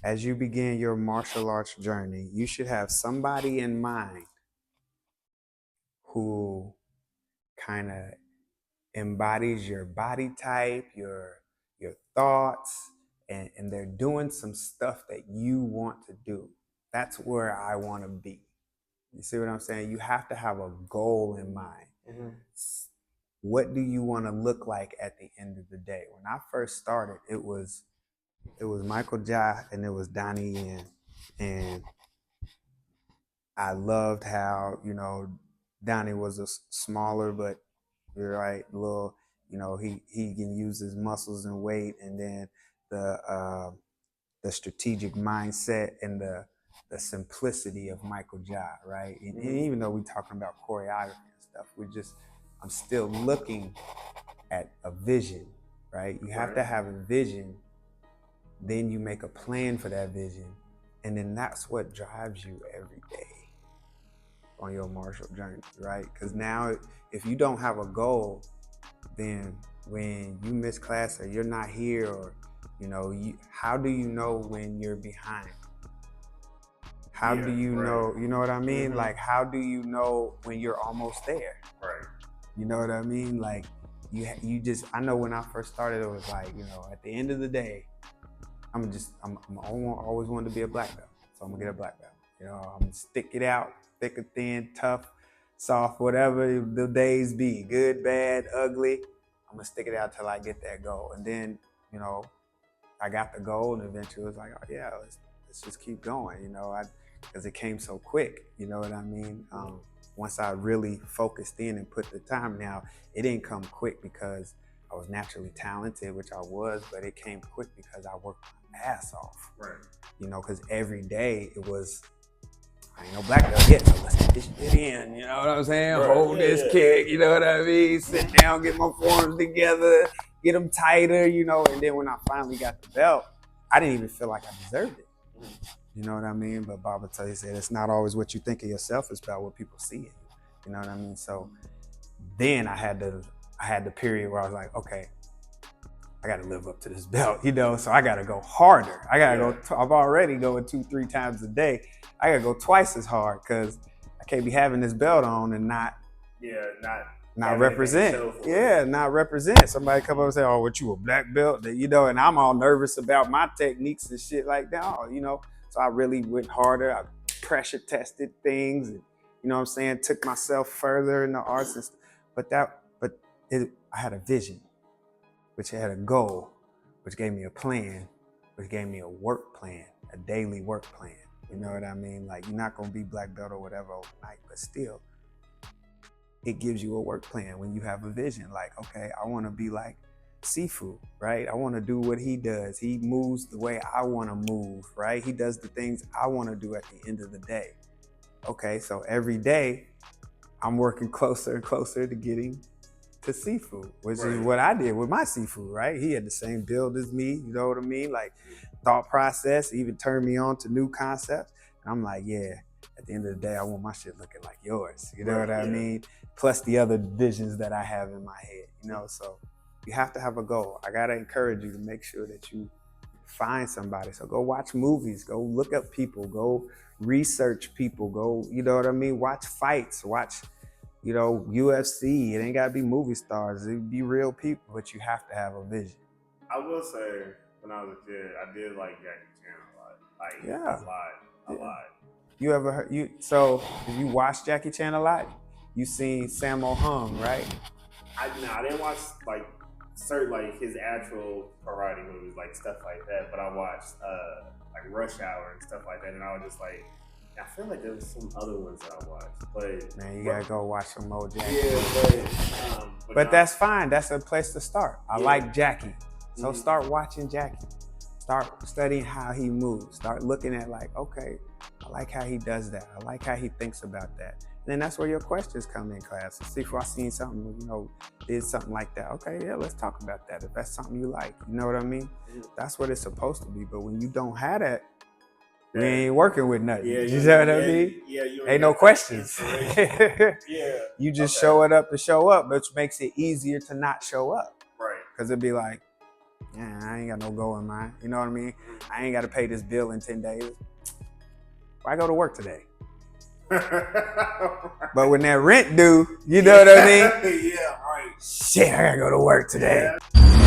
as you begin your martial arts journey, you should have somebody in mind who kind of embodies your body type, your thoughts, and they're doing some stuff that you want to do. That's where I want to be. You see what I'm saying? You have to have a goal in mind. Mm-hmm. What do you want to look like at the end of the day? When I first started, it was Michael Jai and it was Donnie Yen. And I loved how, Donnie was a smaller, but you're right, little, he can use his muscles and weight, and then the strategic mindset and the simplicity of Michael Jai, right? And even though we're talking about choreography and stuff, I'm still looking at a vision, right? You have to have a vision, then you make a plan for that vision, and then that's what drives you every day on your martial journey, right? Because now, if you don't have a goal, then when you miss class or you're not here, or how do you know when you're behind? How do you know? You know what I mean? Mm-hmm. Like, how do you know when you're almost there? Right. You know what I mean? Like, you just. I know when I first started, it was like, at the end of the day, I'm always wanted to be a black belt, so I'm gonna get a black belt. I'm gonna stick it out, thick or thin, tough, soft, whatever the days be, good, bad, ugly. I'm gonna stick it out till I get that goal, and then I got the goal, and eventually it was like, oh yeah, let's just keep going, because it came so quick. You know what I mean? Once I really focused in and put the time. Now, it didn't come quick because I was naturally talented, which I was, but it came quick because I worked my ass off. Right. Because every day it was, I ain't no black belt yet, so let's get this shit in. You know what I'm saying? Right. Hold this kick, you know what I mean? Sit down, get my forearms together, get them tighter, and then when I finally got the belt, I didn't even feel like I deserved it. You know what I mean? But Baba Tali said, it's not always what you think of yourself, it's about what people see in you. You know what I mean? So then I had the period where I was like, okay, I got to live up to this belt, so I got to go harder. I got to go, I'm already going 2-3 times a day. I got to go twice as hard because I can't be having this belt on and not represent. Not represent. Somebody come up and say, oh, what, you a black belt? And I'm all nervous about my techniques and shit like that, So I really went harder. I pressure tested things and, took myself further in the arts and stuff. I had a vision, which had a goal, which gave me a plan, which gave me a work plan, a daily work plan. You know what I mean? Like, you're not gonna be black belt or whatever overnight, but still, it gives you a work plan when you have a vision. Like, okay, I wanna be like Sifu, right? I wanna do what he does. He moves the way I wanna move, right? He does the things I wanna do at the end of the day. Okay, so every day, I'm working closer and closer to getting to Sifu, which is what I did with my Sifu, right? He had the same build as me, you know what I mean? Like, thought process, even turned me on to new concepts. And I'm like, yeah, at the end of the day, I want my shit looking like yours. You know what I mean? Plus the other visions that I have in my head, so you have to have a goal. I gotta encourage you to make sure that you find somebody. So go watch movies, go look up people, go research people, go, you know what I mean? Watch fights, watch, UFC. It ain't gotta be movie stars. It be real people, but you have to have a vision. I will say, when I was a kid, I did like Jackie Chan a lot. A lot. You ever heard, so if you watch Jackie Chan a lot, you seen Sammo Hung, right? I didn't watch certain his actual karate movies, stuff like that, but I watched Rush Hour and stuff like that, and I was just like, I feel like there was some other ones that I watched, but man, you gotta go watch some more Jackie. Yeah, but that's fine. That's a place to start. I like Jackie, so start watching Jackie. Start studying how he moves. Start looking at okay, I like how he does that. I like how he thinks about that. And then that's where your questions come in class. So see if I seen something, did something like that. Okay, yeah, let's talk about that. If that's something you like, you know what I mean? That's what it's supposed to be. But when you don't have that, we ain't working with nothing. You know what I mean? Yeah, ain't no questions. You just okay. show it up to show up, which makes it easier to not show up. Right. Because it'd be like, Yeah, I ain't got no goal in mind. You know what I mean? I ain't got to pay this bill in 10 days. Why go to work today? But when that rent due, you know what I mean? Yeah, right. Shit, I gotta go to work today. Yeah.